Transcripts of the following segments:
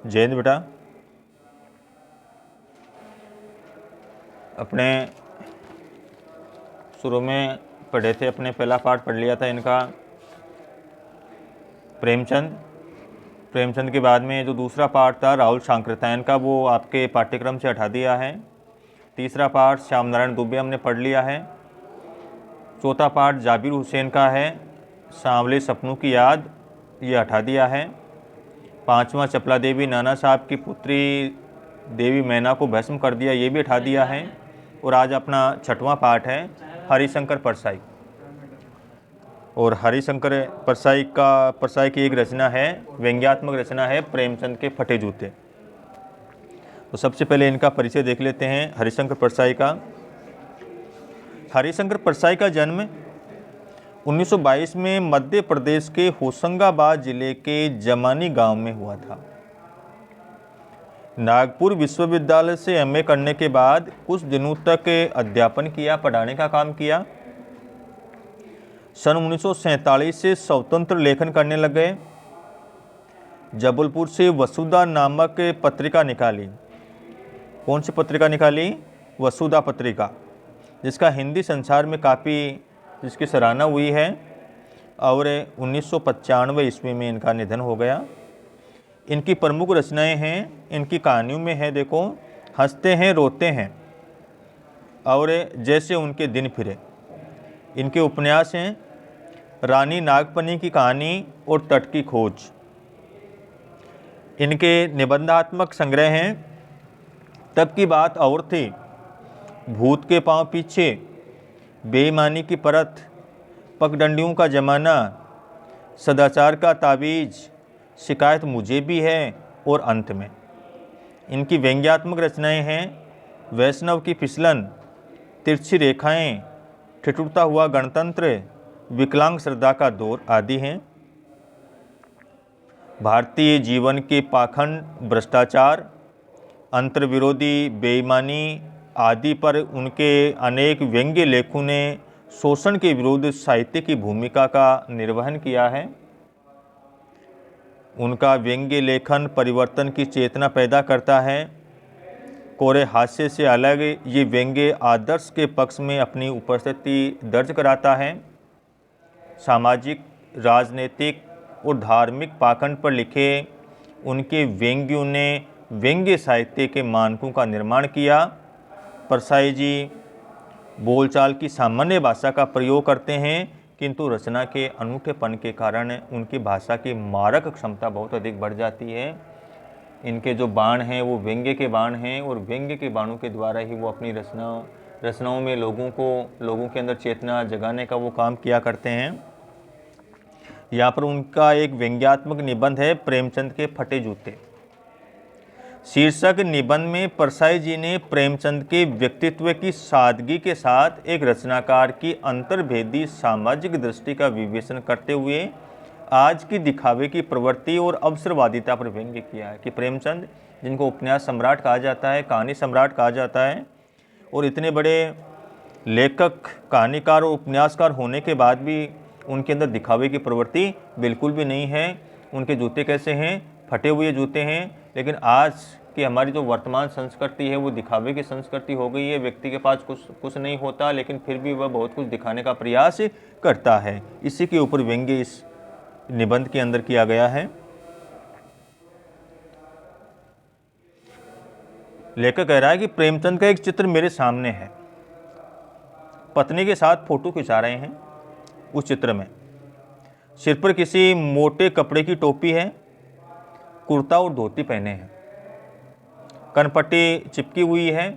जयंत बेटा, अपने शुरू में पढ़े थे, अपने पहला पाठ पढ़ लिया था इनका प्रेमचंद के बाद में जो दूसरा पाठ था राहुल सांकृत्यायन का, वो आपके पाठ्यक्रम से हटा दिया है। तीसरा पाठ श्याम नारायण दुबे हमने पढ़ लिया है। चौथा पाठ जाबिर हुसैन का है, सांवले सपनों की याद, ये हटा दिया है। पांचवा चपला देवी नाना साहब की पुत्री देवी मैना को भस्म कर दिया, ये भी हटा दिया है। और आज अपना छठवां पाठ है हरिशंकर परसाई। और हरिशंकर परसाई की एक रचना है, व्यंग्यात्मक रचना है प्रेमचंद के फटे जूते। तो सबसे पहले इनका परिचय देख लेते हैं हरिशंकर परसाई का। हरिशंकर परसाई का जन्म 1922 में मध्य प्रदेश के होशंगाबाद जिले के जमानी गांव में हुआ था। नागपुर विश्वविद्यालय से एमए करने के बाद कुछ दिनों तक अध्यापन किया, पढ़ाने का काम किया। सन 1947 से स्वतंत्र लेखन करने लग गए। जबलपुर से वसुधा नामक पत्रिका निकाली। कौन सी पत्रिका निकाली? वसुधा पत्रिका, जिसका हिंदी संसार में काफ़ी जिसकी सराहना हुई है। और 1995 ईस्वी में इनका निधन हो गया। इनकी प्रमुख रचनाएं हैं, इनकी कहानियों में है, देखो, हंसते हैं रोते हैं और जैसे उनके दिन फिरे। इनके उपन्यास हैं रानी नागपनी की कहानी और तट की खोज। इनके निबंधात्मक संग्रह हैं तब की बात और थी, भूत के पांव पीछे, बेईमानी की परत, पगडंडियों का जमाना, सदाचार का तावीज, शिकायत मुझे भी है और अंत में। इनकी व्यंग्यात्मक रचनाएं हैं वैष्णव की फिसलन, तिरछी रेखाएं, ठिठुरता हुआ गणतंत्र, विकलांग श्रद्धा का दौर आदि हैं। भारतीय जीवन के पाखंड, भ्रष्टाचार, अंतर्विरोधी, बेईमानी आदि पर उनके अनेक व्यंग्य लेखों ने शोषण के विरुद्ध साहित्य की भूमिका का निर्वहन किया है। उनका व्यंग्य लेखन परिवर्तन की चेतना पैदा करता है। कोरे हास्य से अलग ये व्यंग्य आदर्श के पक्ष में अपनी उपस्थिति दर्ज कराता है। सामाजिक, राजनीतिक और धार्मिक पाखंड पर लिखे उनके व्यंग्यों ने व्यंग्य साहित्य के मानकों का निर्माण किया। परसाई जी बोलचाल की सामान्य भाषा का प्रयोग करते हैं, किंतु रचना के अनूठेपन के कारण उनकी भाषा की मारक क्षमता बहुत अधिक बढ़ जाती है। इनके जो बाण हैं वो व्यंग्य के बाण हैं और व्यंग्य के बाणों के द्वारा ही वो अपनी रचनाओं में लोगों के अंदर चेतना जगाने का वो काम किया करते हैं। यहाँ पर उनका एक व्यंग्यात्मक निबंध है प्रेमचंद के फटे जूते। शीर्षक निबंध में परसाई जी ने प्रेमचंद के व्यक्तित्व की सादगी के साथ एक रचनाकार की अंतर्भेदी सामाजिक दृष्टि का विवेचन करते हुए आज की दिखावे की प्रवृत्ति और अवसरवादिता पर व्यंग्य किया है। कि प्रेमचंद, जिनको उपन्यास सम्राट कहा जाता है, कहानी सम्राट कहा जाता है, और इतने बड़े लेखक, कहानीकार और उपन्यासकार होने के बाद भी उनके अंदर दिखावे की प्रवृत्ति बिल्कुल भी नहीं है। उनके जूते कैसे हैं? फटे हुए जूते हैं। लेकिन आज की हमारी जो वर्तमान संस्कृति है वो दिखावे की संस्कृति हो गई है। व्यक्ति के पास कुछ नहीं होता, लेकिन फिर भी वह बहुत कुछ दिखाने का प्रयास करता है। इसी के ऊपर व्यंग्य इस निबंध के अंदर किया गया है। लेखक कह रहा है कि प्रेमचंद का एक चित्र मेरे सामने है। पत्नी के साथ फोटो खिंचा रहे हैं। उस चित्र में सिर पर किसी मोटे कपड़े की टोपी है, कुर्ता और धोती पहने हैं, कनपट्टी चिपकी हुई है,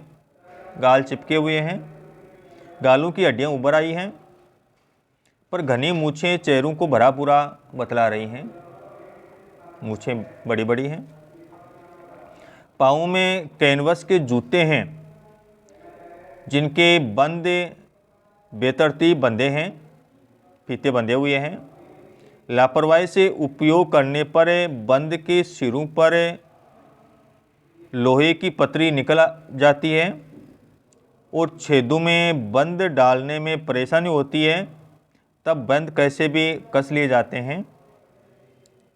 गाल चिपके हुए हैं, गालों की हड्डियां उभर आई हैं, पर घनी मूछें चेहरों को भरा पूरा बतला रही हैं। मूछें बड़ी बड़ी हैं। पाँव में कैनवस के जूते हैं जिनके बंद बेतरतीब बंधे हैं, फीते बंधे हुए हैं। लापरवाही से उपयोग करने पर बंद के सिरों पर लोहे की पतरी निकल जाती है और छेदों में बंद डालने में परेशानी होती है। तब बंद कैसे भी कस लिए जाते हैं,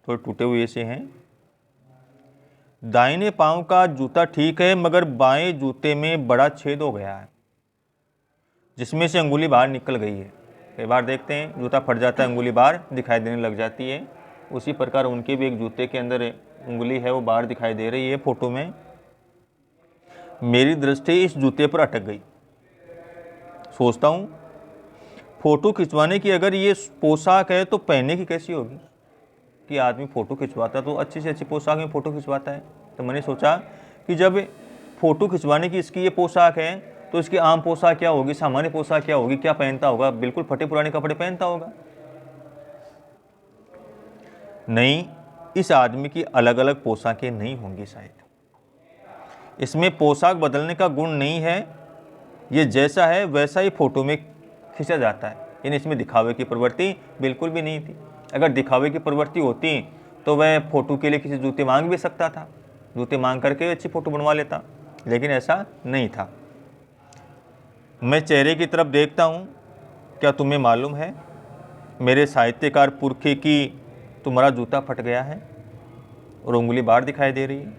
थोड़े टूटे हुए से हैं। दाहिने पांव का जूता ठीक है मगर बाएं जूते में बड़ा छेद हो गया है जिसमें से अंगुली बाहर निकल गई है। कई बार देखते हैं जूता फट जाता है, अंगुली बाहर दिखाई देने लग जाती है। उसी प्रकार उनके भी एक जूते के अंदर उंगली है वो बाहर दिखाई दे रही है फोटो में। मेरी दृष्टि इस जूते पर अटक गई। सोचता हूँ फोटो खिंचवाने की अगर ये पोशाक है तो पहनने की कैसी होगी। कि आदमी फ़ोटो खिंचवाता तो अच्छी से अच्छी पोशाक में फ़ोटो खिंचवाता है। तो मैंने सोचा कि जब फ़ोटो खिंचवाने की इसकी ये पोशाक है तो इसकी आम पोशाक क्या होगी, सामान्य पोशाक क्या होगी, क्या पहनता होगा। बिल्कुल फटे पुराने कपड़े पहनता होगा। नहीं, इस आदमी की अलग अलग पोशाकें नहीं होंगी शायद। इसमें पोशाक बदलने का गुण नहीं है, ये जैसा है वैसा ही फ़ोटो में खींचा जाता है। यानी इसमें दिखावे की प्रवृत्ति बिल्कुल भी नहीं थी। अगर दिखावे की प्रवृत्ति होती तो वह फ़ोटो के लिए किसी जूते मांग भी सकता था, जूते मांग करके अच्छी फ़ोटो बनवा लेता, लेकिन ऐसा नहीं था। मैं चेहरे की तरफ देखता हूँ। क्या तुम्हें मालूम है मेरे साहित्यकार पुरखे की तुम्हारा जूता फट गया है और उंगली बाहर दिखाई दे रही है।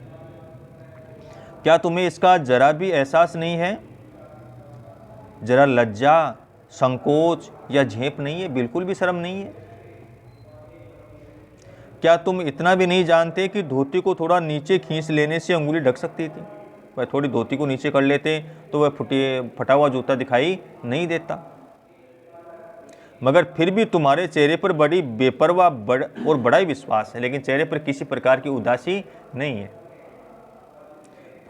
क्या तुम्हें इसका जरा भी एहसास नहीं है? जरा लज्जा, संकोच या झेप नहीं है? बिल्कुल भी शर्म नहीं है? क्या तुम इतना भी नहीं जानते कि धोती को थोड़ा नीचे खींच लेने से अंगुली ढक सकती थी? वह थोड़ी धोती को नीचे कर लेते तो वह फटा हुआ जूता दिखाई नहीं देता। मगर फिर भी तुम्हारे चेहरे पर बड़ी बेपरवाह और बड़ा ही विश्वास है, लेकिन चेहरे पर किसी प्रकार की उदासी नहीं है।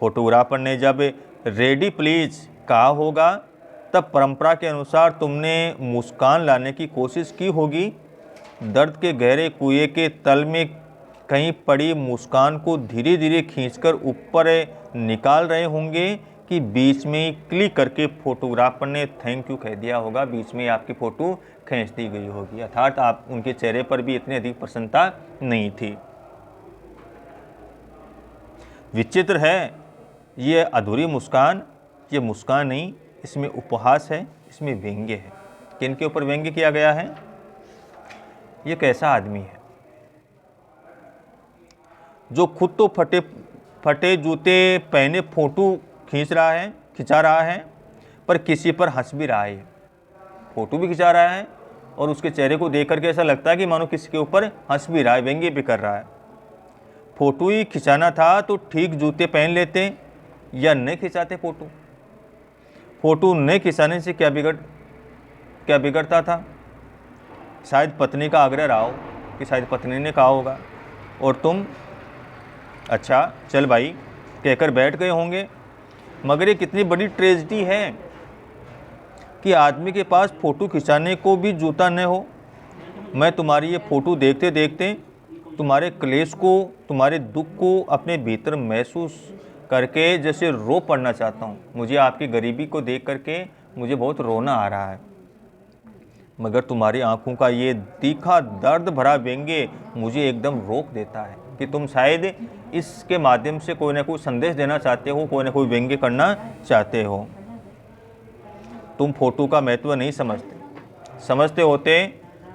फोटोग्राफर ने जब रेडी प्लीज कहा होगा तब परंपरा के अनुसार तुमने मुस्कान लाने की कोशिश की होगी। दर्द के गहरे कुएं के तल में कहीं पड़ी मुस्कान को धीरे धीरे खींचकर ऊपर निकाल रहे होंगे कि बीच में ही क्लिक करके फोटोग्राफर ने थैंक यू कह दिया होगा, बीच में आपकी फ़ोटो खींच दी गई होगी। अर्थात आप उनके चेहरे पर भी इतनी अधिक प्रसन्नता नहीं थी। विचित्र है ये अधूरी मुस्कान। ये मुस्कान नहीं, इसमें उपहास है, इसमें व्यंग्य है। किनके ऊपर व्यंग्य किया गया है? ये कैसा आदमी है जो खुद तो फटे जूते पहने फ़ोटो खिंचा रहा है पर किसी पर हंस भी रहा है। फ़ोटो भी खिंचा रहा है और उसके चेहरे को देख करके ऐसा लगता है कि मानो किसी के ऊपर हंस भी रहा है, व्यंग्य भी कर रहा है। फ़ोटो ही खिंचाना था तो ठीक जूते पहन लेते या नहीं खिंचाते फ़ोटो। फ़ोटो नहीं खिंचाने से क्या बिगड़ता था? शायद पत्नी का आग्रह रहा हो कि शायद पत्नी ने कहा होगा और तुम अच्छा चल भाई कहकर बैठ गए होंगे। मगर ये कितनी बड़ी ट्रेजेडी है कि आदमी के पास फ़ोटो खिंचाने को भी जूता न हो। मैं तुम्हारी ये फ़ोटो देखते देखते तुम्हारे क्लेश को, तुम्हारे दुख को अपने भीतर महसूस करके जैसे रो पड़ना चाहता हूँ। मुझे आपकी गरीबी को देख करके मुझे बहुत रोना आ रहा है। मगर तुम्हारी आंखों का ये तीखा दर्द भरा व्यंग्य मुझे एकदम रोक देता है कि तुम शायद इसके माध्यम से कोई ना कोई संदेश देना चाहते हो, कोई ना कोई व्यंग्य करना चाहते हो। तुम फ़ोटो का महत्व नहीं समझते होते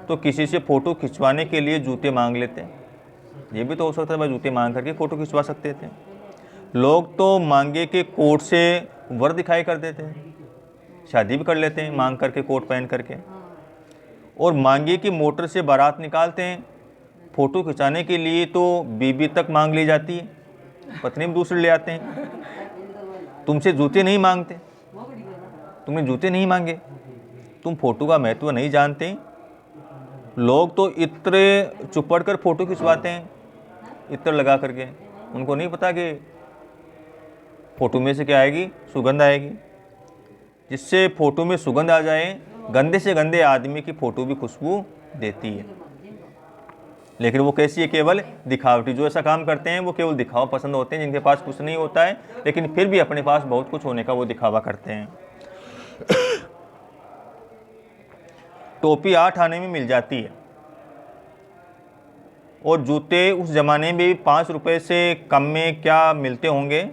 तो किसी से फ़ोटो खिंचवाने के लिए जूते मांग लेते। ये भी तो हो सकता है भाई जूते मांग करके फ़ोटो खिंचवा सकते थे। लोग तो मांगे के कोट से वर दिखाई कर देते हैं, शादी भी कर लेते हैं मांग करके कोट पहन करके, और मांगे की मोटर से बारात निकालते हैं। फ़ोटो खिंचाने के लिए तो बीबी तक मांग ली जाती है, पत्नी भी दूसरे ले आते हैं। तुमसे जूते नहीं मांगते, तुमने जूते नहीं मांगे, तुम फ़ोटो का महत्व नहीं जानते। लोग तो इत्र चुपड़ कर फ़ोटो खिंचवाते हैं, इत्र लगा करके। उनको नहीं पता कि फ़ोटो में से क्या आएगी, सुगंध आएगी। जिससे फ़ोटो में सुगंध आ जाए, गंदे से गंदे आदमी की फ़ोटो भी खुशबू देती है। लेकिन वो कैसी है? केवल दिखावटी। जो ऐसा काम करते हैं वो केवल दिखावा पसंद होते हैं, जिनके पास कुछ नहीं होता है लेकिन फिर भी अपने पास बहुत कुछ होने का वो दिखावा करते हैं। टोपी 8 आने में मिल जाती है और जूते उस ज़माने में भी 5 रुपये से कम में क्या मिलते होंगे।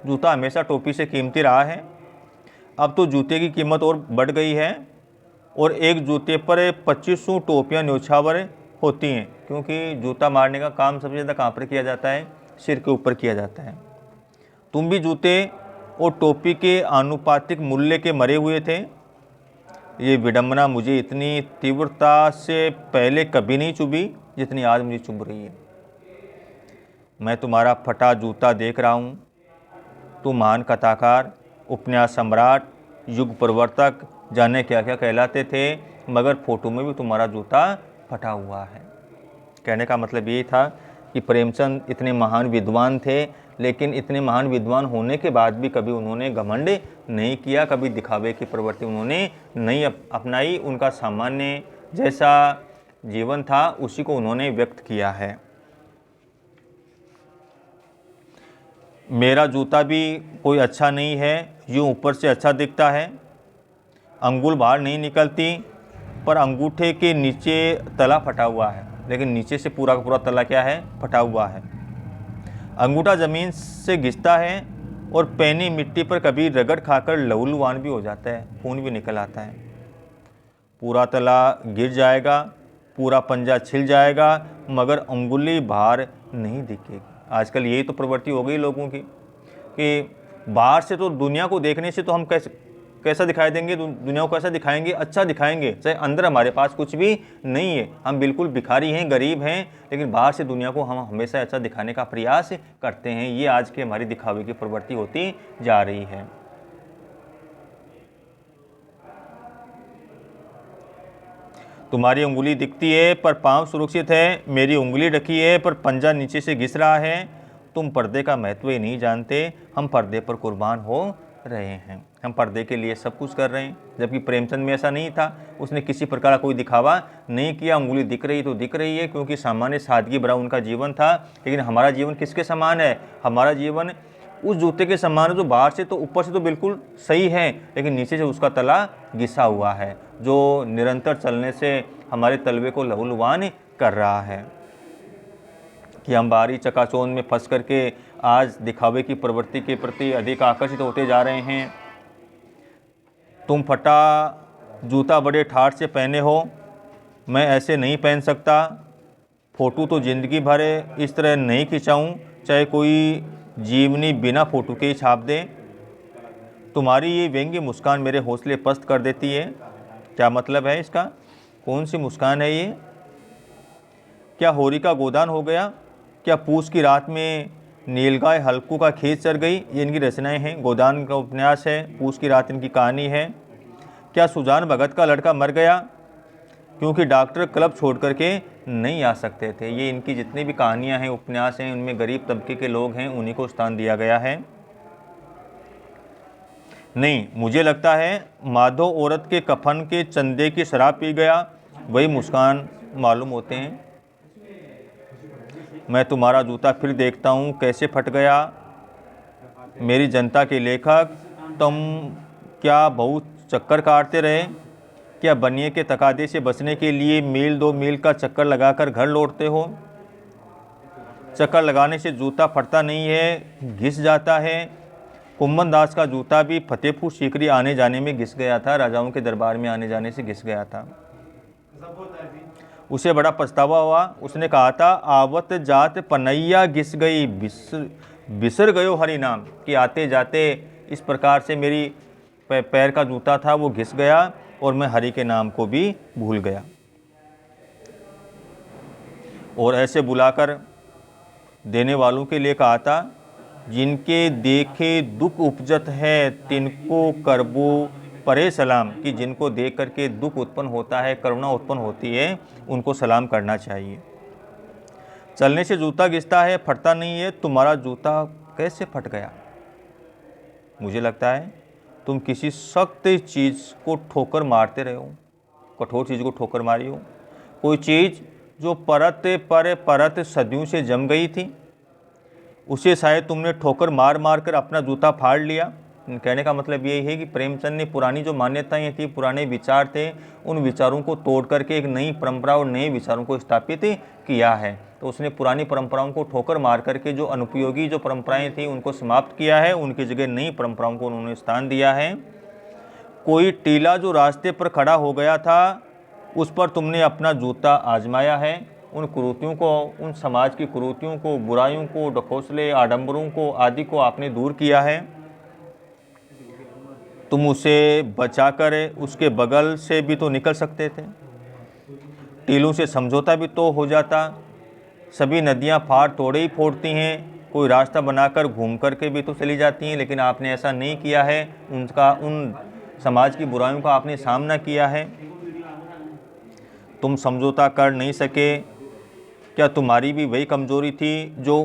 जूता हमेशा टोपी से कीमती रहा है। अब तो जूते की कीमत और बढ़ गई है और एक जूते पर 2500 टोपियाँ न्यौछावर होती हैं, क्योंकि जूता मारने का काम सबसे ज़्यादा कहाँ पर किया जाता है? सिर के ऊपर किया जाता है। तुम भी जूते और टोपी के आनुपातिक मूल्य के मरे हुए थे। ये विडंबना मुझे इतनी तीव्रता से पहले कभी नहीं चुभी जितनी आज मुझे चुभ रही है। मैं तुम्हारा फटा जूता देख रहा हूँ। तुम महान कथाकार, उपन्यास सम्राट, युग प्रवर्तक, जाने क्या क्या कहलाते थे, मगर फोटो में भी तुम्हारा जूता फटा हुआ है। कहने का मतलब ये था कि प्रेमचंद इतने महान विद्वान थे, लेकिन इतने महान विद्वान होने के बाद भी कभी उन्होंने घमंड नहीं किया, कभी दिखावे की प्रवृत्ति उन्होंने नहीं अपनाई। उनका सामान्य जैसा जीवन था उसी को उन्होंने व्यक्त किया है। मेरा जूता भी कोई अच्छा नहीं है, यूँ ऊपर से अच्छा दिखता है, अंगुल बाहर नहीं निकलती, पर अंगूठे के नीचे तला फटा हुआ है। लेकिन नीचे से पूरा का पूरा तला क्या है? फटा हुआ है। अंगूठा ज़मीन से घिसता है और पैनी मिट्टी पर कभी रगड़ खाकर लहूलुहान भी हो जाता है, खून भी निकल आता है। पूरा तला गिर जाएगा, पूरा पंजा छिल जाएगा, मगर अंगुली बाहर नहीं दिखेगी। आजकल यही तो प्रवृत्ति हो गई लोगों की कि बाहर से तो दुनिया को देखने से तो हम कैसा दिखाई देंगे, दुनिया को कैसा दिखाएंगे? अच्छा दिखाएंगे, चाहे अंदर हमारे पास कुछ भी नहीं है, हम बिल्कुल भिखारी हैं, गरीब हैं, लेकिन बाहर से दुनिया को हम हमेशा अच्छा दिखाने का प्रयास करते हैं। ये आज की हमारी दिखावे की प्रवृत्ति होती जा रही है। तुम्हारी उंगली दिखती है पर पांव सुरक्षित है, मेरी उंगली ढकी है पर पंजा नीचे से घिस रहा है। तुम पर्दे का महत्व ही नहीं जानते, हम पर्दे पर कुर्बान हो रहे हैं, हम पर्दे के लिए सब कुछ कर रहे हैं। जबकि प्रेमचंद में ऐसा नहीं था, उसने किसी प्रकार का कोई दिखावा नहीं किया। उंगली दिख रही तो दिख रही है, क्योंकि सामान्य सादगी भरा उनका जीवन था। लेकिन हमारा जीवन किसके समान है? हमारा जीवन उस जूते के समान है जो बाहर से तो ऊपर से तो बिल्कुल सही है, लेकिन नीचे से उसका तला घिसा हुआ है, जो निरंतर चलने से हमारे तलवे को लहूलुहान कर रहा है। कि हम बाहरी चकाचौंध में फंस करके आज दिखावे की प्रवृत्ति के प्रति अधिक आकर्षित होते जा रहे हैं। तुम फटा जूता बड़े ठाठ से पहने हो, मैं ऐसे नहीं पहन सकता। फ़ोटो तो ज़िंदगी भर इस तरह नहीं खिंचाऊँ, चाहे कोई जीवनी बिना फ़ोटो के ही छाप दे। तुम्हारी ये व्यंग्य मुस्कान मेरे हौसले पस्त कर देती है। क्या मतलब है इसका? कौन सी मुस्कान है ये? क्या होरी का गोदान हो गया? क्या पूस की रात में नीलगाय हल्कू का खेत चर गई? ये इनकी रचनाएं हैं। गोदान का उपन्यास है, पूस की रात इनकी कहानी है। क्या सुजान भगत का लड़का मर गया क्योंकि डॉक्टर क्लब छोड़ करके नहीं आ सकते थे? ये इनकी जितनी भी कहानियां हैं, उपन्यास हैं, उनमें गरीब तबके के लोग हैं, उन्हीं को स्थान दिया गया है। नहीं, मुझे लगता है माधो औरत के कफन के चंदे की शराब पी गया, वही मुस्कान मालूम होते हैं। मैं तुम्हारा जूता फिर देखता हूँ कैसे फट गया। मेरी जनता के लेखक, तुम क्या बहुत चक्कर काटते रहे? क्या बनिए के तकादे से बचने के लिए मील 2 मील का चक्कर लगाकर घर लौटते हो? चक्कर लगाने से जूता फटता नहीं है, घिस जाता है। कुम्मन दास का जूता भी फतेहपुर सीकरी आने जाने में घिस गया था, राजाओं के दरबार में आने जाने से घिस गया था। उसे बड़ा पछतावा हुआ। उसने कहा था, आवत जात पनैया घिस गई, बिसर गयो हरि नाम। कि आते जाते इस प्रकार से मेरी पैर का जूता था वो घिस गया और मैं हरि के नाम को भी भूल गया। और ऐसे बुलाकर देने वालों के लिए कहा था, जिनके देखे दुख उपजत है तिनको करबो परे सलाम। कि जिनको देख करके दुख उत्पन्न होता है, करुणा उत्पन्न होती है, उनको सलाम करना चाहिए। चलने से जूता घिसता है, फटता नहीं है। तुम्हारा जूता कैसे फट गया? मुझे लगता है तुम किसी सख्त चीज़ को ठोकर मारते रहे हो, कठोर चीज़ को ठोकर मारी हो। कोई चीज़ जो परत पर परत सदियों से जम गई थी, उसे शायद तुमने ठोकर मार मार कर अपना जूता फाड़ लिया। कहने का मतलब यही है कि प्रेमचंद ने पुरानी जो मान्यताएं थी, पुराने विचार थे, उन विचारों को तोड़ करके एक नई परंपरा और नए विचारों को स्थापित किया है। तो उसने पुरानी परंपराओं को ठोकर मार करके जो अनुपयोगी जो परंपराएं थी उनको समाप्त किया है, उनकी जगह नई परंपराओं को उन्होंने स्थान दिया है। कोई टीला जो रास्ते पर खड़ा हो गया था, उस पर तुमने अपना जूता आजमाया है उन कुरीतियों को, उन समाज की कुरीतियों को, बुराइयों को, ढकोसले, आडंबरों को आदि को आपने दूर किया है। तुम उसे बचाकर उसके बगल से भी तो निकल सकते थे, टीलों से समझौता भी तो हो जाता। सभी नदियां फाड़ तोड़े ही फोड़ती हैं, कोई रास्ता बनाकर घूम करके भी तो चली जाती हैं, लेकिन आपने ऐसा नहीं किया है। उन समाज की बुराइयों का आपने सामना किया है। तुम समझौता कर नहीं सके। क्या तुम्हारी भी वही कमजोरी थी जो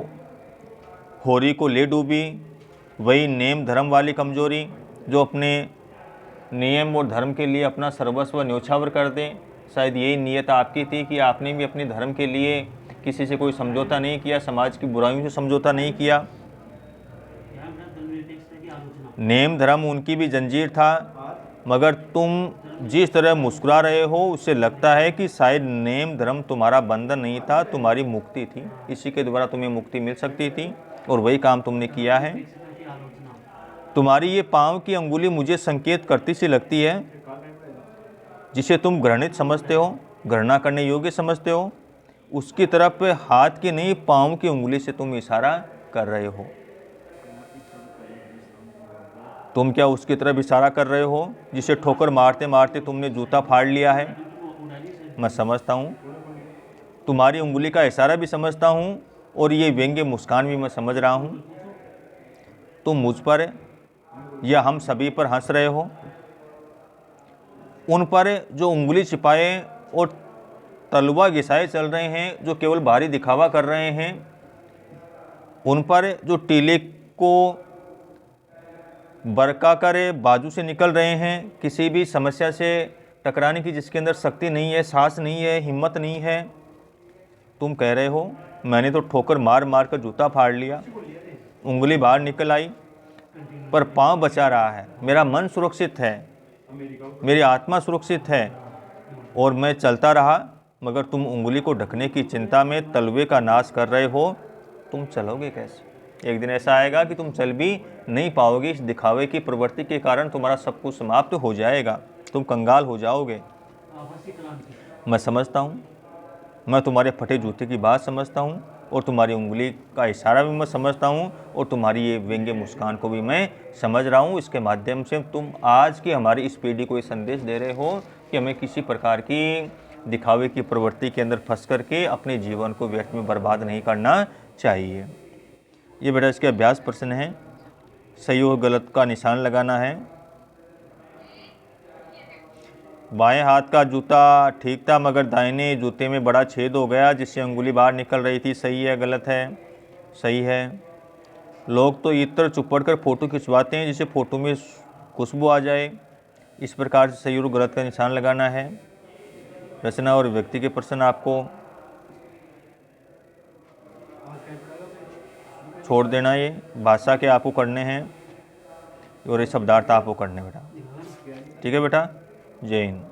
होरी को ले डूबी? वही नेम धर्म वाली कमजोरी जो अपने नियम और धर्म के लिए अपना सर्वस्व न्योछावर कर दें? शायद यही नीयत आपकी थी कि आपने भी अपने धर्म के लिए किसी से कोई समझौता नहीं किया, समाज की बुराइयों से समझौता नहीं किया। नेम धर्म उनकी भी जंजीर था, मगर तुम जिस तरह मुस्कुरा रहे हो उससे लगता है कि शायद नेम धर्म तुम्हारा बंधन नहीं था, तुम्हारी मुक्ति थी। इसी के द्वारा तुम्हें मुक्ति मिल सकती थी और वही काम तुमने किया है। तुम्हारी ये पाँव की अंगुली मुझे संकेत करती सी लगती है, जिसे तुम घृणित समझते हो, घृणा करने योग्य समझते हो, उसकी तरफ हाथ की नहीं पाँव की उंगली से तुम इशारा कर रहे हो। तुम क्या उसकी तरफ इशारा कर रहे हो जिसे ठोकर मारते मारते तुमने जूता फाड़ लिया है? मैं समझता हूँ, तुम्हारी उंगली का इशारा भी समझता हूँ और ये व्यंग्य मुस्कान भी मैं समझ रहा हूँ। तुम मुझ पर या हम सभी पर हंस रहे हो। उन पर जो उंगली छिपाए और तलवा घिसाए चल रहे हैं, जो केवल बाहरी दिखावा कर रहे हैं, उन पर जो टीले को बरका कर बाजू से निकल रहे हैं, किसी भी समस्या से टकराने की जिसके अंदर शक्ति नहीं है, साहस नहीं है, हिम्मत नहीं है। तुम कह रहे हो मैंने तो ठोकर मार मार कर जूता फाड़ लिया, उंगली बाहर निकल आई, पर पाँव बचा रहा है। मेरा मन सुरक्षित है, मेरी आत्मा सुरक्षित है और मैं चलता रहा, मगर तुम उंगली को ढकने की चिंता में तलवे का नाश कर रहे हो। तुम चलोगे कैसे? एक दिन ऐसा आएगा कि तुम चल भी नहीं पाओगे। इस दिखावे की प्रवृत्ति के कारण तुम्हारा सब कुछ समाप्त हो जाएगा, तुम कंगाल हो जाओगे। मैं समझता हूँ, मैं तुम्हारे फटे जूते की बात समझता हूँ और तुम्हारी उंगली का इशारा भी मैं समझता हूँ और तुम्हारी ये व्यंग्य मुस्कान को भी मैं समझ रहा हूँ। इसके माध्यम से तुम आज की हमारी इस पीढ़ी को ये संदेश दे रहे हो कि हमें किसी प्रकार की दिखावे की प्रवृत्ति के अंदर फंस करके अपने जीवन को व्यर्थ में बर्बाद नहीं करना चाहिए। ये बेटा इसके अभ्यास प्रश्न है। सही और गलत का निशान लगाना है। बाएं हाथ का जूता ठीक था, मगर दाहिने जूते में बड़ा छेद हो गया जिससे अंगुली बाहर निकल रही थी। सही है गलत है? सही है। लोग तो इत्र चुपड़ कर फ़ोटो खिंचवाते हैं जिससे फ़ोटो में खुशबू आ जाए। इस प्रकार से सही और गलत का निशान लगाना है। रचना और व्यक्ति के प्रश्न आपको छोड़ देना, ये भाषा के आपको करने हैं और ये शब्दार्थ आपको करने बेटा। ठीक है बेटा, जय हिंद।